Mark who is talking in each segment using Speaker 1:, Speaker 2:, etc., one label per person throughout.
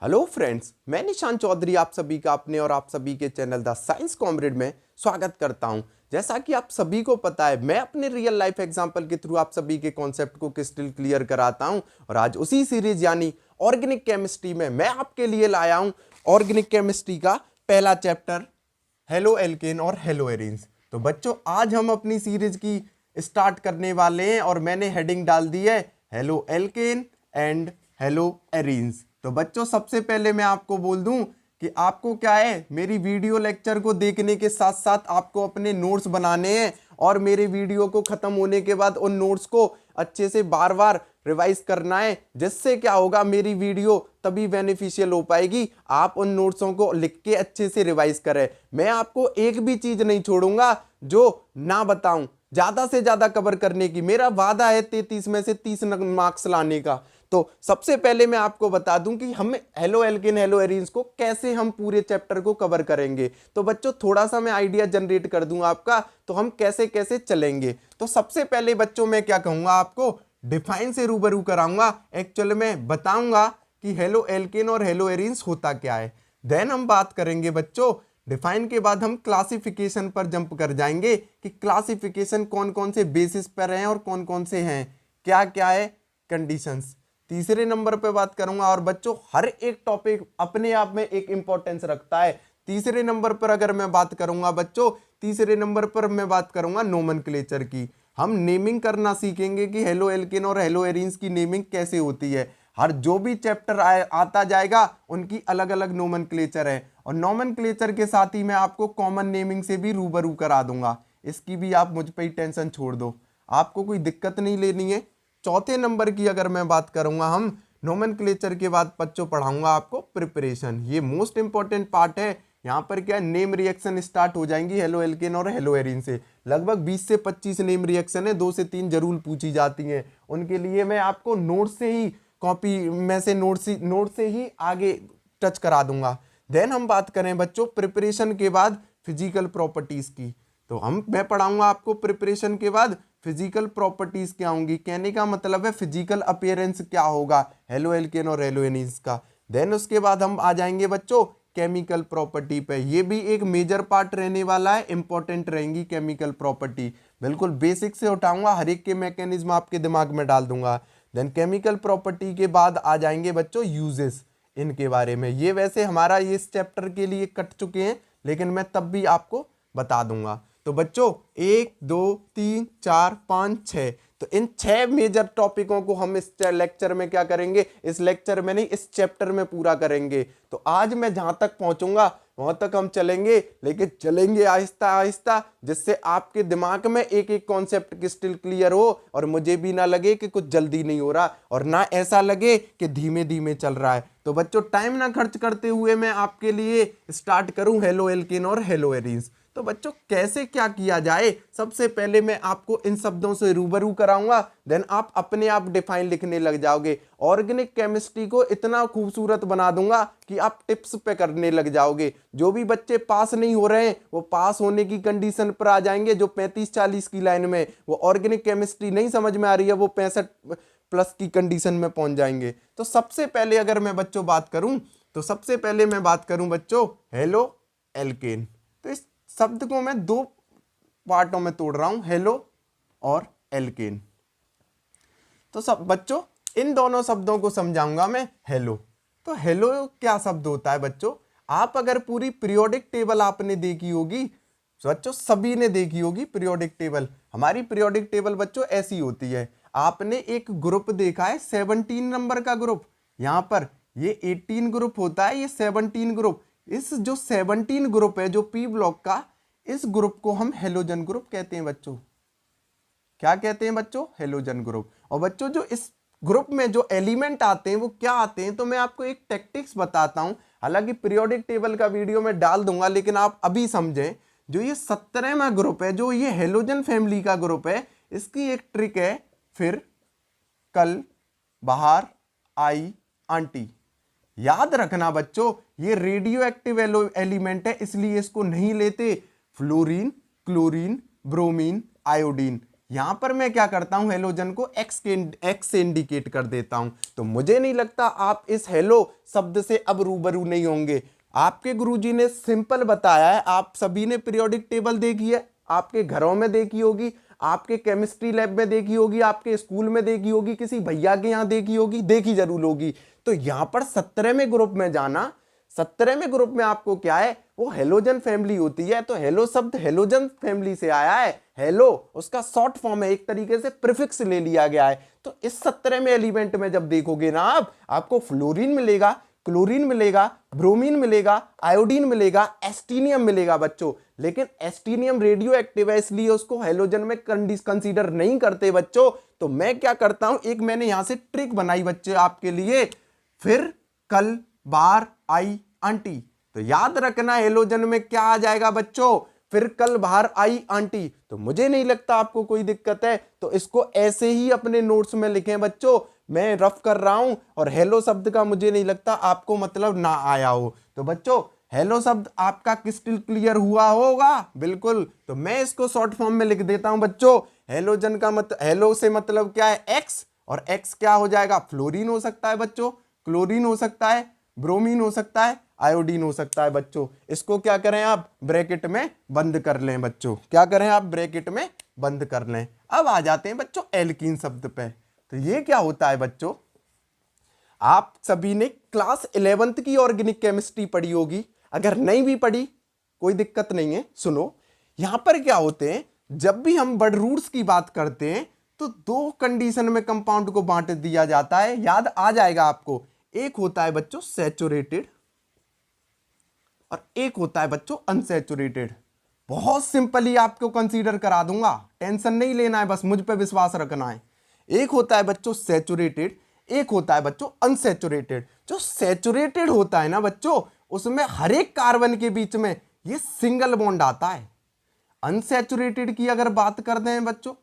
Speaker 1: Hello friends, मैं निशान चौधरी आप सभी का अपने और आप सभी के चैनल द साइंस कॉमरेड में स्वागत करता हूं। जैसा कि आप सभी को पता है, मैं अपने रियल लाइफ एग्जांपल के थ्रू आप सभी के कॉन्सेप्ट को क्रिस्टल क्लियर कराता हूं और आज उसी सीरीज यानी ऑर्गेनिक केमिस्ट्री में मैं आपके लिए लाया हूं ऑर्गेनिक केमिस्ट्री का पहला चैप्टर हेलो एल्केन और हेलो एरीन्स। तो बच्चों, आज हम अपनी सीरीज की स्टार्ट करने वाले हैं और मैंने हेडिंग डाल दी है halo alkane and hello arenes. तो बच्चों, सबसे पहले मैं आपको बोल दूं कि आपको क्या है, मेरी वीडियो लेक्चर को देखने के साथ साथ आपको अपने नोट्स बनाने हैं और मेरे वीडियो को खत्म होने के बाद उन नोट्स को अच्छे से बार बार रिवाइज करना है। जिससे क्या होगा, मेरी वीडियो तभी बेनिफिशियल हो पाएगी। आप उन नोट्सों को लिख के अच्छे से रिवाइज करें। मैं आपको एक भी चीज नहीं छोड़ूंगा जो ना बताऊं, ज्यादा से ज्यादा कवर करने की मेरा वादा है 33 में से 30 मार्क्स लाने का। तो सबसे पहले मैं आपको बता दूं कि हम हेलो एल्केन हेलो एरीन्स को कैसे हम पूरे चैप्टर को कवर करेंगे। तो बच्चों, थोड़ा सा मैं आइडिया जनरेट कर दूं आपका, तो हम कैसे कैसे चलेंगे। तो सबसे पहले बच्चों, मैं क्या कहूंगा, आपको डिफाइन से रूबरू कराऊंगा। एक्चुअल में बताऊंगा कि हेलो एल्केन और हेलो एरीन्स होता क्या है। देन हम बात करेंगे बच्चों, डिफाइन के बाद हम क्लासिफिकेशन पर जंप कर जाएंगे कि क्लासिफिकेशन कौन कौन से बेसिस पर हैं और कौन कौन से हैं, क्या क्या है कंडीशंस। तीसरे नंबर पे बात करूंगा। और बच्चों, हर एक टॉपिक अपने आप में एक इंपॉर्टेंस रखता है। तीसरे नंबर पर अगर मैं बात करूंगा बच्चों, तीसरे नंबर पर मैं बात करूंगा नोमेनक्लेचर की। हम नेमिंग करना सीखेंगे कि हेलो एल्केन और हेलो एरीन्स की नेमिंग कैसे होती है। हर जो भी चैप्टर आता जाएगा उनकी अलग अलग नोमेनक्लेचर है और नोमेनक्लेचर के साथ ही मैं आपको कॉमन नेमिंग से भी रूबरू करा दूंगा। इसकी भी आप मुझ पे ही टेंशन छोड़ दो, आपको कोई दिक्कत नहीं लेनी है। चौथे नंबर की अगर मैं बात करूंगा, हम नोमेनक्लेचर के बाद बच्चों पढ़ाऊंगा आपको प्रिपरेशन। ये मोस्ट इंपॉर्टेंट पार्ट है। यहाँ पर क्या नेम रिएक्शन स्टार्ट हो जाएंगी हेलो एल्केन और हेलो एरीन से। लगभग 20 से 25 नेम रिएक्शन है, 2 से 3 जरूर पूछी जाती हैं। उनके लिए मैं आपको नोट से ही कॉपी में से नोट से ही आगे टच करा दूंगा। देन हम बात करें बच्चों प्रिपरेशन के बाद फिजिकल प्रॉपर्टीज की। तो मैं पढ़ाऊंगा आपको प्रिपरेशन के बाद फिजिकल प्रॉपर्टीज क्या होंगी। कहने का मतलब है फिजिकल अपीयरेंस क्या होगा हेलो एल्केन और हेलो एरीन्स का। देन उसके बाद हम आ जाएंगे बच्चों केमिकल प्रॉपर्टी पे। ये भी एक मेजर पार्ट रहने वाला है, इंपॉर्टेंट रहेंगी केमिकल प्रॉपर्टी। बिल्कुल बेसिक से उठाऊंगा, हर एक के मैकेनिज्म आपके दिमाग में डाल दूंगा। देन केमिकल प्रॉपर्टी के बाद आ जाएंगे बच्चों यूजेस, इनके बारे में। ये वैसे हमारा ये इस चैप्टर के लिए कट चुके हैं, लेकिन मैं तब भी आपको बता दूंगा। तो बच्चों 1 2 3 4 5 6, तो इन 6 मेजर टॉपिकों को हम इस लेक्चर में क्या करेंगे, इस लेक्चर में नहीं इस चैप्टर में पूरा करेंगे। तो आज मैं जहां तक पहुंचूंगा वहां तक हम चलेंगे, लेकिन चलेंगे आहिस्ता आहिस्ता, जिससे आपके दिमाग में एक एक कॉन्सेप्ट क्रिस्टल क्लियर हो और मुझे भी ना लगे कि कुछ जल्दी नहीं हो रहा और ना ऐसा लगे कि धीमे धीमे चल रहा है। तो बच्चों, टाइम ना खर्च करते हुए मैं आपके लिए स्टार्ट करूं हेलो एल्केन और हेलो एरीन्स। तो बच्चों, कैसे क्या किया जाए, सबसे पहले मैं आपको इन शब्दों से रूबरू कराऊंगा। देन आप अपने आप डिफाइन लिखने लग जाओगे। ऑर्गेनिक केमिस्ट्री को इतना खूबसूरत बना दूंगा कि आप टिप्स पे करने लग जाओगे। जो भी बच्चे पास नहीं हो रहे हैं वो पास होने की कंडीशन पर आ जाएंगे। जो 35-40 की लाइन में वो ऑर्गेनिक केमिस्ट्री नहीं समझ में आ रही है, वो 65+ की कंडीशन में पहुंच जाएंगे। तो सबसे पहले अगर मैं बच्चों बात करूं, तो सबसे पहले मैं बात करूं बच्चों हेलो एल्केन। तो इस शब्द को मैं 2 पार्टों में तोड़ रहा हूं, हेलो और एल्केन। तो सब बच्चों, इन दोनों शब्दों को समझाऊंगा मैं। हेलो, तो हेलो क्या शब्द होता है बच्चों। आप अगर पूरी पीरियोडिक टेबल आपने देखी होगी, तो बच्चों सभी ने देखी होगी पीरियोडिक टेबल। हमारी पीरियोडिक टेबल बच्चों ऐसी होती है। आपने एक ग्रुप देखा है 17 नंबर का ग्रुप, यहां पर ये 18 ग्रुप होता है, ये 17 ग्रुप। इस जो 17 ग्रुप है जो पी ब्लॉक का, इस ग्रुप को हम हेलोजन ग्रुप कहते हैं बच्चों। क्या कहते हैं बच्चों, हेलोजन ग्रुप। और बच्चों जो इस ग्रुप में जो एलिमेंट आते हैं वो क्या आते हैं, तो मैं आपको एक टैक्टिक्स बताता हूं। हालांकि पीरियोडिक टेबल का वीडियो मैं डाल दूंगा, लेकिन आप अभी समझें। जो ये 17वां ग्रुप है, जो ये हेलोजन फैमिली का ग्रुप है, इसकी एक ट्रिक है, फिर, कल, बाहर, आई, आंटी। याद रखना बच्चों, ये रेडियो एक्टिव एलिमेंट है, इसलिए इसको नहीं लेते। फ्लोरीन, क्लोरीन, ब्रोमीन, आयोडीन, यहां पर मैं क्या करता हूं, हेलोजन को एक्स से इंडिकेट कर देता हूं। तो मुझे नहीं लगता आप इस हेलो शब्द से अब रूबरू नहीं होंगे। आपके गुरुजी ने सिंपल बताया है, आप सभी ने पीरियोडिक टेबल देखी है, आपके घरों में देखी होगी, आपके केमिस्ट्री लैब में देखी होगी, आपके स्कूल में देखी होगी, किसी भैया के यहाँ देखी होगी, देखी जरूर होगी। तो यहां पर 17वें ग्रुप में जाना, 17वें ग्रुप में आपको क्या है, वो हेलोजन फैमिली होती है। तो हेलो शब्द हेलोजन फैमिली से आया है। हेलो उसका शॉर्ट फॉर्म है, एक तरीके से प्रीफिक्स ले लिया गया है। तो इस 17वें एलिमेंट में जब देखोगे ना आप, आपको फ्लोरीन मिलेगा, क्लोरीन मिलेगा, ब्रोमीन मिलेगा, आयोडीन मिलेगा, एस्टीनियम मिलेगा बच्चों। लेकिन एस्टीनियम रेडियो एक्टिव है, इसलिए उसको हेलोजन में कंसीडर नहीं करते बच्चों। तो मैं क्या करता हूं, एक मैंने यहां से ट्रिक बनाई बच्चे आपके लिए, फिर कल बाहर आई आंटी। तो याद रखना हेलोजन में क्या आ जाएगा बच्चों, फिर कल बाहर आई आंटी। तो मुझे नहीं लगता आपको कोई दिक्कत है, तो इसको ऐसे ही अपने नोट्स में लिखें बच्चों। मैं रफ कर रहा हूं और हेलो शब्द का मुझे नहीं लगता आपको मतलब ना आया हो। तो बच्चों हेलो शब्द आपका क्रिस्टल क्लियर हुआ होगा, बिल्कुल। तो मैं इसको शॉर्ट फॉर्म में लिख देता हूं बच्चों। हेलोजन का हेलो से मतलब क्या है, एक्स, और एक्स क्या हो जाएगा, फ्लोरीन हो सकता है बच्चों, क्लोरीन हो सकता है, ब्रोमीन हो सकता है, आयोडीन हो सकता है बच्चों। इसको क्या करें आप, ब्रैकेट में बंद कर लें बच्चों, क्या करें आप, ब्रैकेट में बंद कर लें। अब आ जाते हैं बच्चों एल्कीन शब्द पे। तो ये क्या होता है बच्चों, आप सभी ने क्लास 11th की ऑर्गेनिक केमिस्ट्री पढ़ी होगी, अगर नहीं भी पढ़ी कोई दिक्कत नहीं है, सुनो। यहां पर क्या होते हैं, जब भी हम बर्ड रूट्स की बात करते हैं तो दो कंडीशन में कंपाउंड को बांट दिया जाता है, याद आ जाएगा आपको। एक होता है बच्चों सैचुरेटेड और एक होता है बच्चों अनसैचुरेटेड। बहुत सिंपली आपको कंसीडर करा दूंगा, टेंशन नहीं लेना है, बस मुझ पे विश्वास रखना है। एक होता है बच्चों सैचुरेटेड, एक होता है बच्चों अनसैचुरेटेड। जो सैचुरेटेड होता है ना बच्चों, उसमें हर एक कार्बन के बीच में ये सिंगल बॉन्ड आता है। अनसैचुरेटेड की अगर बात करते हैं बच्चों,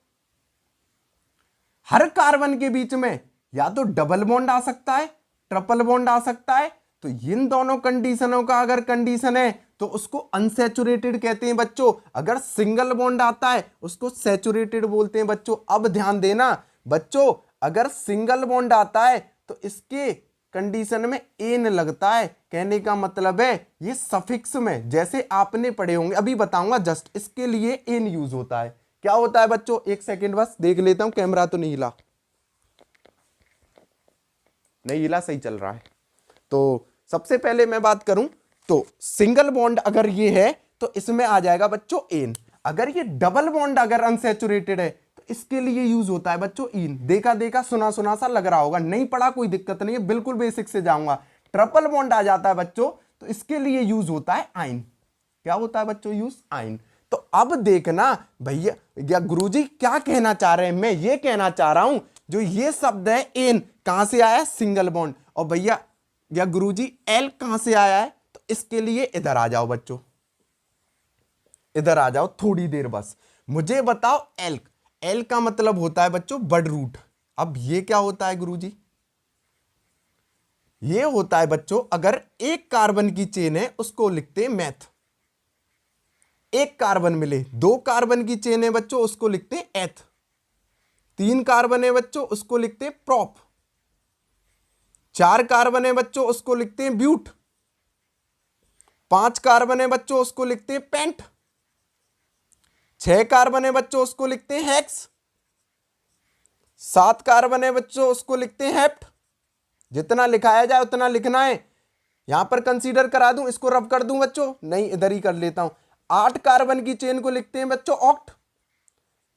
Speaker 1: हर कार्बन के बीच में या तो डबल बॉन्ड आ सकता है, ट्रिपल बॉन्ड आ सकता है। तो इन दोनों कंडीशनों का अगर कंडीशन है तो उसको अनसैचुरेटेड कहते हैं बच्चों। अगर सिंगल बॉन्ड आता है उसको सैचुरेटेड बोलते हैं बच्चों। अब ध्यान देना बच्चों, अगर सिंगल बॉन्ड आता है तो इसके कंडीशन में एन लगता है, कहने का मतलब है ये सफिक्स में, जैसे आपने पढ़े होंगे, अभी बताऊंगा जस्ट, इसके लिए एन यूज होता है। क्या होता है बच्चों, एक सेकेंड बस देख लेता हूं, कैमरा तो नहीं हिला, नहीं हिला, सही चल रहा है। तो सबसे पहले मैं बात करूं तो सिंगल बॉन्ड अगर ये है तो इसमें आ जाएगा बच्चों एन। अगर ये डबल बॉन्ड अगर अनसैचुरेटेड है तो इसके लिए यूज होता है बच्चों इन। देखा देखा सुना सुना सा लग रहा होगा, नहीं पढ़ा कोई दिक्कत नहीं है, बिल्कुल बेसिक से जाऊंगा। ट्रिपल बॉन्ड आ जाता है बच्चों तो इसके लिए यूज होता है आइन। क्या होता है बच्चों, यूज आइन। तो अब देखना भैया या गुरुजी क्या कहना चाह रहे हैं, मैं ये कहना चाह रहा हूं जो ये शब्द है एन कहां से आया है, सिंगल बॉन्ड। और भैया या गुरुजी एल कहां से आया है, तो इसके लिए इधर आ जाओ बच्चों, इधर आ जाओ थोड़ी देर बस, मुझे बताओ एल। एल का मतलब होता है बच्चों बर्ड रूट। अब ये क्या होता है गुरुजी, ये होता है बच्चों अगर एक कार्बन की चेन है उसको लिखते हैं मैथ। एक कार्बन मिले, दो कार्बन की चेन है बच्चों उसको लिखते हैं एथ। तीन कार्बन है बच्चों उसको लिखते हैं प्रॉप। चार कार्बन है बच्चों उसको लिखते हैं ब्यूट। पांच कार्बन है बच्चों उसको लिखते हैं पेंट। छह कार्बन है बच्चों उसको लिखते हैं हेक्स। सात कार्बन है बच्चों उसको लिखते हैं हेप्ट। जितना लिखाया जाए उतना लिखना है। यहां पर कंसीडर करा दूं, इसको रब कर दूं बच्चों, नहीं इधर ही कर लेता हूं। आठ कार्बन की चेन को लिखते हैं बच्चों ऑक्ट।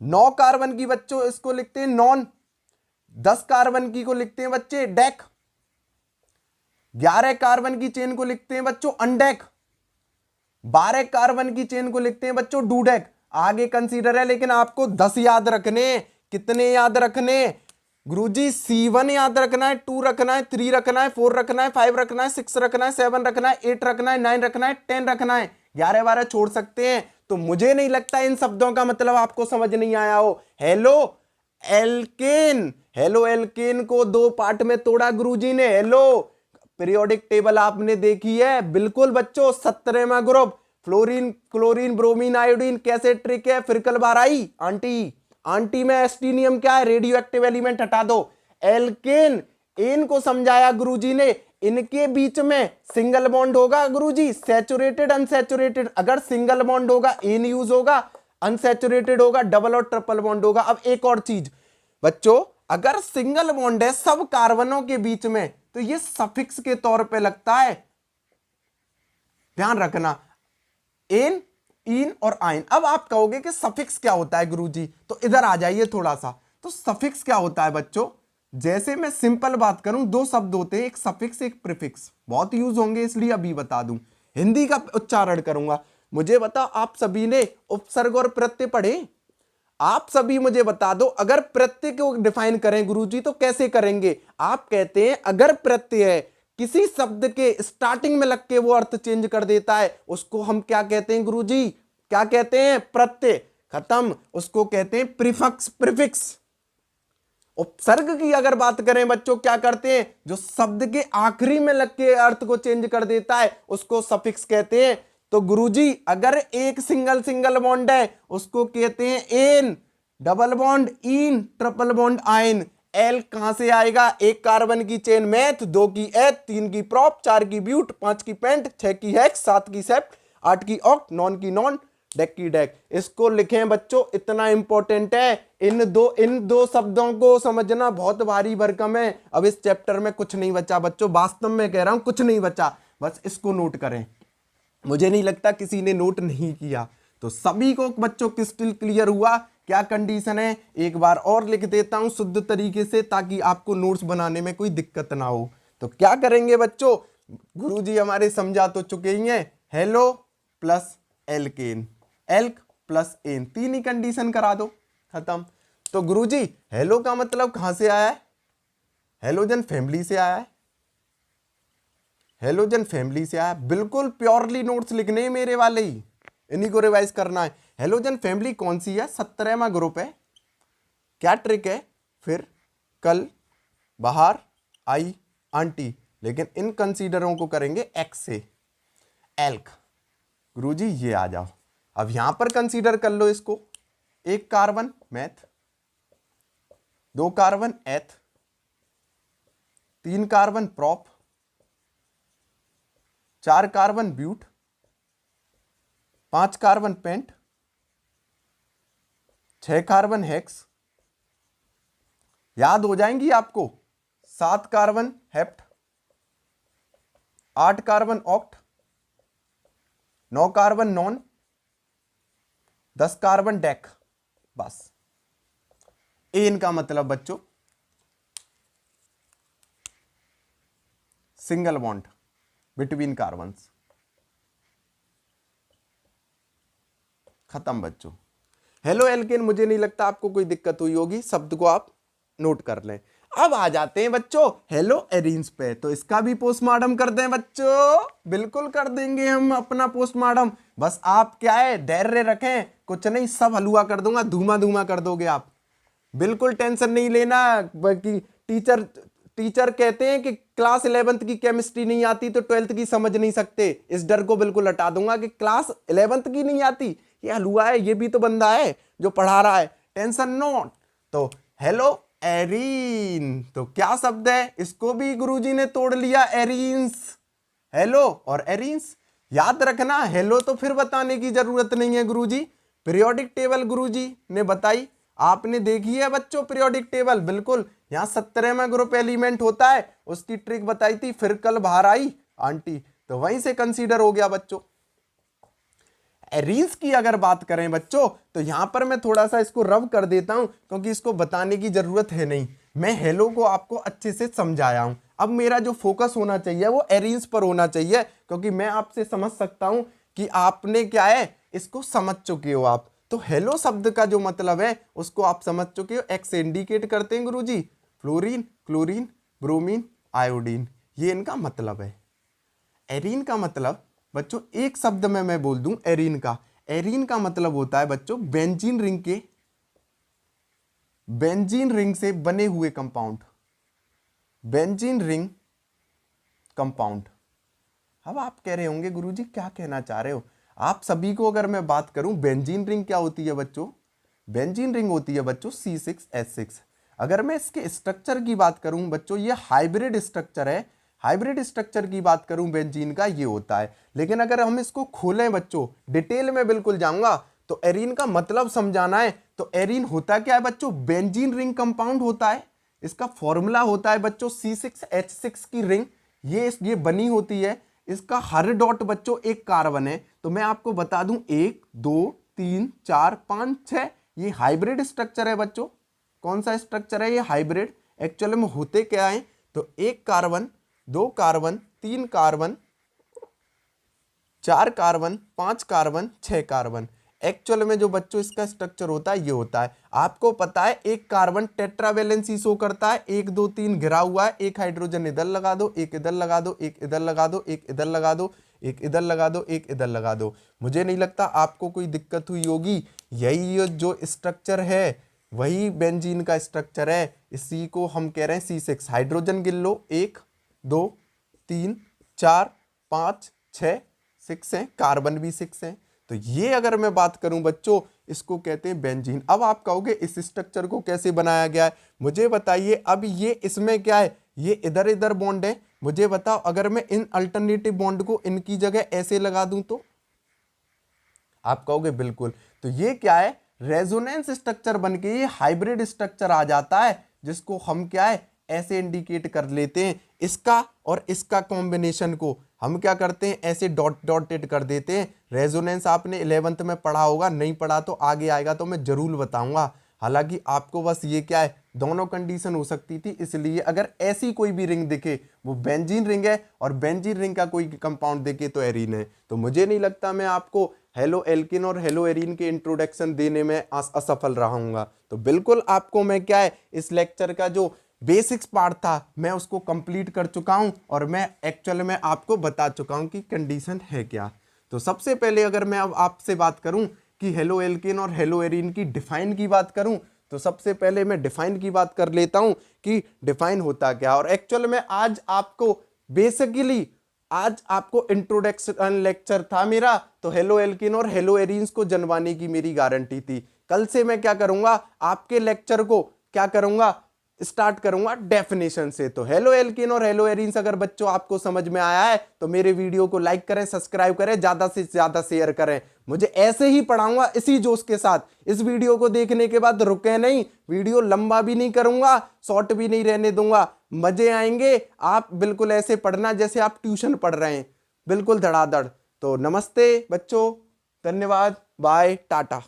Speaker 1: नौ कार्बन की बच्चों इसको लिखते हैं नॉन। 10 कार्बन की को लिखते हैं बच्चे डेक। 11 कार्बन की चेन को लिखते हैं बच्चों अनडेक। 12 कार्बन की चेन को लिखते हैं बच्चों डूडेक। आगे कंसीडर है लेकिन आपको 10 याद रखने। कितने याद रखने गुरुजी, C1 याद रखना है, 2 रखना है, 3 रखना है, 4 रखना है, 5 रखना है, 6 रखना है, 7 रखना है, 8 रखना है, 9 रखना है, 10 रखना है, 11 12 छोड़ सकते हैं। तो मुझे नहीं लगता इन शब्दों का मतलब आपको समझ नहीं आया हो। हेलो एल्केन, हेलो एल्केन को दो पार्ट में तोड़ा गुरुजी ने। हेलो पीरियोडिक टेबल आपने देखी है, बिल्कुल बच्चों 17वां group, fluorine chlorine bromine iodine, कैसे ट्रिक है, फिर कल बार आई आंटी। आंटी में एस्टीनियम क्या है, रेडियो एक्टिव एलिमेंट, हटा दो। एल्केन, एन को समझाया गुरुजी ने, इनके बीच में सिंगल बॉन्ड होगा गुरुजी, सैचुरेटेड अनसैचुरेटेड, अगर सिंगल बॉन्ड होगा एन यूज होगा, अनसैचुरेटेड होगा डबल और ट्रिपल बॉन्ड होगा। अब एक और चीज बच्चों, अगर सिंगल बॉन्ड है सब कार्बनों के बीच में तो ये सफिक्स के तौर पे लगता है, ध्यान रखना, एन, इन और आइन। अब आप कहोगे कि सफिक्स क्या होता है गुरुजी, तो इधर आ जाइए थोड़ा सा। तो सफिक्स क्या होता है बच्चों, जैसे मैं सिंपल बात करूं, दो शब्द होते हैं, एक सफिक्स एक प्रीफिक्स, बहुत यूज होंगे इसलिए अभी बता दूं, हिंदी का उच्चारण करूंगा। मुझे बताओ, आप सभी ने उपसर्ग और प्रत्यय पढ़े? आप सभी मुझे बता दो, अगर प्रत्यय को डिफाइन करें गुरुजी तो कैसे करेंगे? आप कहते हैं अगर प्रत्यय है किसी शब्द के स्टार्टिंग में लग के वो अर्थ चेंज कर देता है, उसको हम क्या कहते हैं गुरुजी? क्या कहते हैं? प्रत्यय। खत्म। उसको कहते हैं प्रीफिक्स, प्रीफिक्स। उपसर्ग की अगर बात करें बच्चों, क्या करते हैं? जो शब्द के आखिरी में लग के अर्थ को चेंज कर देता है उसको सफिक्स कहते हैं। तो गुरुजी अगर एक सिंगल सिंगल बॉन्ड है उसको कहते हैं ene, double bond yne, triple bond yne. एल कहां से आएगा? एक कार्बन की चेन मैथ, 2 की एथ, 3 की प्रोप, 4 की ब्यूट, 5 की पेंट, 6 की हेक्स, 7 की सेप्ट, 8 की ऑक्ट, 9 की नॉन, डेक की डेक। इसको लिखें बच्चों, इतना इंपॉर्टेंट है। इन दो शब्दों को समझना बहुत भारी भरकम है। अब इस चैप्टर में कुछ नहीं बचा बच्चों, वास्तव में कह रहा हूं कुछ नहीं बचा, बस इसको नोट करें। मुझे नहीं लगता किसी ने नोट नहीं किया। तो सभी को बच्चों क्रिस्टल क्लियर हुआ क्या कंडीशन है? एक बार और लिख देता हूं शुद्ध तरीके से ताकि आपको नोट्स बनाने में कोई दिक्कत ना हो। तो क्या करेंगे बच्चों, गुरुजी हमारे समझा तो चुके ही हैं, halo plus alkane, alk plus ane, तीन ही कंडीशन करा दो, खत्म। तो गुरुजी हेलो का मतलब कहां से आया है? हेलोजन फैमिली से आया है, हेलोजन फैमिली से आया। बिल्कुल प्योरली नोट्स लिखने हैं मेरे वाले ही, इन्हीं को रिवाइज करना है। हेलोजन फैमिली कौन सी है? 17वां ग्रुप है। क्या ट्रिक है फिर? कल, बाहर, आई, आंटी, लेकिन इन कंसीडरों को करेंगे एक्स से, एल्क। गुरुजी ये आ जाओ, अब यहां पर कंसीडर कर लो इसको, एक carbon math, 2 carbon eth, 3 carbon prop, 4 carbon but, 5 carbon pent, 6 carbon hex, याद हो जाएंगी आपको, 7 carbon hept, 8 carbon oct, 9 carbon non, 10 carbon dec. बस एन का मतलब बच्चों सिंगल बॉन्ड बिटवीन कार्बन्स, खत्म बच्चों। हेलो एल्केन, मुझे नहीं लगता आपको कोई दिक्कत हुई होगी, शब्द को आप नोट कर लें। अब आ जाते हैं बच्चों हेलो एरीन्स पे, तो इसका भी पोस्टमार्टम कर दें बच्चों? बिल्कुल कर देंगे हम अपना पोस्टमार्टम। बस आप क्या है, धैर्य रखें, कुछ नहीं सब हलवा कर दूंगा, धूमा धूमा कर दोगे आप, बिल्कुल टेंशन नहीं लेना। बाकी टीचर कहते हैं कि क्लास 11th की केमिस्ट्री नहीं आती तो 12th की समझ नहीं सकते, इस डर को बिल्कुल हटा दूंगा कि क्लास 11th की नहीं आती, ये हलवा है, ये भी तो बंदा है जो पढ़ा रहा है, टेंशन नॉट। तो हेलो एरीन, तो क्या शब्द है? इसको भी गुरुजी ने तोड़ लिया, एरीन्स। हेलो और एरीन्स याद रखना, हेलो तो फिर बताने की जरूरत नहीं है गुरुजी, पीरियोडिक टेबल गुरुजी ने बताई, आपने देखी है बच्चों पीरियोडिक टेबल, बिल्कुल यहां 17वां ग्रुप एलिमेंट होता है, उसकी ट्रिक बताई थी, फिर कल बाहर आई आंटी, तो वहीं से कंसीडर हो गया बच्चों। एरीन्स की अगर बात करें बच्चों, तो यहां पर मैं थोड़ा सा इसको रब कर देता हूं क्योंकि इसको बताने की जरूरत है नहीं, मैं हेलो को आपको अच्छे से समझाया हूं। अब मेरा जो फोकस होना चाहिए वो एरीन्स पर होना चाहिए, क्योंकि मैं आपसे समझ सकता हूं कि आपने क्या है, इसको समझ चुके हो आप। तो हेलो शब्द का जो मतलब है उसको आप समझ चुके हो, एक्स से इंडिकेट करते हैं गुरुजी, फ्लोरीन, क्लोरीन, ब्रोमीन, आयोडीन, ये इनका मतलब है। एरीन का मतलब बच्चों एक शब्द में मैं बोल दूं, एरीन का मतलब होता है बच्चों बेंजीन रिंग से बने हुए कंपाउंड, बेंजीन रिंग कंपाउंड। अब आप कह रहे होंगे गुरुजी क्या कहना चाह रहे हो आप? सभी को अगर मैं बात करूं, बेंजीन रिंग क्या होती है बच्चों? बेंजीन रिंग होती है बच्चों C6H6। अगर मैं इसके स्ट्रक्चर की बात करूं बच्चों, ये हाइब्रिड स्ट्रक्चर है। हाइब्रिड स्ट्रक्चर की बात करूं बेंजीन का, ये होता है। लेकिन अगर हम इसको खोलें बच्चों, डिटेल में बिल्कुल जाऊंगा, तो एरीन का मतलब समझाना है। तो एरीन होता क्या है बच्चों, बेंजीन रिंग कंपाउंड होता है। इसका फॉर्मूला होता है बच्चों C6H6 की रिंग, ये बनी होती है। इसका हर डॉट बच्चों एक कार्बन है। तो मैं आपको बता दूं 1 2 3 4 5 6, ये हाइब्रिड स्ट्रक्चर है बच्चों। कौन सा स्ट्रक्चर है ये, हाइब्रिड। एक्चुअली में होते क्या है, तो 1 carbon 2 carbon 3 carbon 4 carbon 5 carbon 6 carbon. Actual में जो बच्चों इसका स्ट्रक्चर होता है ये होता है। आपको पता है एक कार्बन टेट्रावेलेंसी शो करता है, 1 2 3 घिरा हुआ है। एक हाइड्रोजन इधर लगा दो, एक इधर लगा दो, एक इधर लगा दो, एक इधर लगा दो, एक इधर लगा दो, एक इधर लगा दो। मुझे नहीं लगता आपको कोई दिक्कत हुई होगी। यही जो स्ट्रक्चर है वही बेंजीन का स्ट्रक्चर है। इसी को हम कह रहे हैं C6। हाइड्रोजन गिन लो, 1 2 3 4 5 6 6 है, कार्बन भी 6 है। तो ये अगर मैं बात करूं बच्चों, इसको कहते हैं बेंजीन। अब आप कहोगे इस स्ट्रक्चर को कैसे बनाया गया है, मुझे बताइए। अब ये इसमें क्या है, ये इधर इधर बॉन्ड है। मुझे बताओ अगर मैं इन अल्टरनेटिव बॉन्ड को इनकी जगह ऐसे लगा दूं तो आप कहोगे बिल्कुल। तो ये क्या है, रेजोनेंस स्ट्रक्चर बनके ये हाइब्रिड स्ट्रक्चर आ जाता है, जिसको हम क्या है ऐसे इंडिकेट कर लेते हैं। इसका और इसका कॉम्बिनेशन को हम क्या करते हैं, ऐसे डॉट डॉटेड कर देते हैं। रेजोनेंस आपने 11th में पढ़ा होगा, नहीं पढ़ा तो आगे आएगा तो मैं जरूर बताऊंगा। हालांकि आपको बस ये क्या है, दोनों कंडीशन हो सकती थी, इसलिए अगर ऐसी कोई भी रिंग दिखे वो बेंजीन रिंग है, और बेंजीन रिंग का कोई कंपाउंड दिखे तो एरीन है। तो मुझे नहीं लगता मैं आपको हेलो एल्किन और हेलो एरीन के इंट्रोडक्शन देने में असफल रहूंगा। तो बिल्कुल आपको मैं क्या है, इस लेक्चर का जो बेसिक्स पार्ट था मैं उसको कंप्लीट कर चुका हूं, और मैं एक्चुअल में आपको बता चुका हूं कि कंडीशन है क्या। तो सबसे पहले अगर मैं अब आपसे बात करूं कि हेलो एल्केन और हेलो एरीन की डिफाइन की बात करूं, तो सबसे पहले मैं डिफाइन की बात कर लेता हूं कि डिफाइन होता क्या। और एक्चुअल में आज आपको बेसिकली आज आपको इंट्रोडक्शन लेक्चर था मेरा, तो हेलो एल्केन और हेलो एरीन्स को जनवाने की मेरी गारंटी थी। कल से मैं क्या करूंगा, आपके लेक्चर को क्या करूंगा, स्टार्ट करूंगा डेफिनेशन से। तो हेलो एल्केन और हेलो एरीन्स अगर बच्चों आपको समझ में आया है तो मेरे वीडियो को लाइक करें, सब्सक्राइब करें, ज्यादा से ज्यादा शेयर करें। मुझे ऐसे ही पढ़ाऊंगा इसी जोश के साथ। इस वीडियो को देखने के बाद रुके नहीं, वीडियो लंबा भी नहीं करूंगा, शॉर्ट भी नहीं रहने दूंगा। मजे आएंगे, आप बिल्कुल ऐसे पढ़ना जैसे आप ट्यूशन पढ़ रहे हैं, बिल्कुल धड़ाधड़। तो नमस्ते बच्चों, धन्यवाद, बाय, टाटा।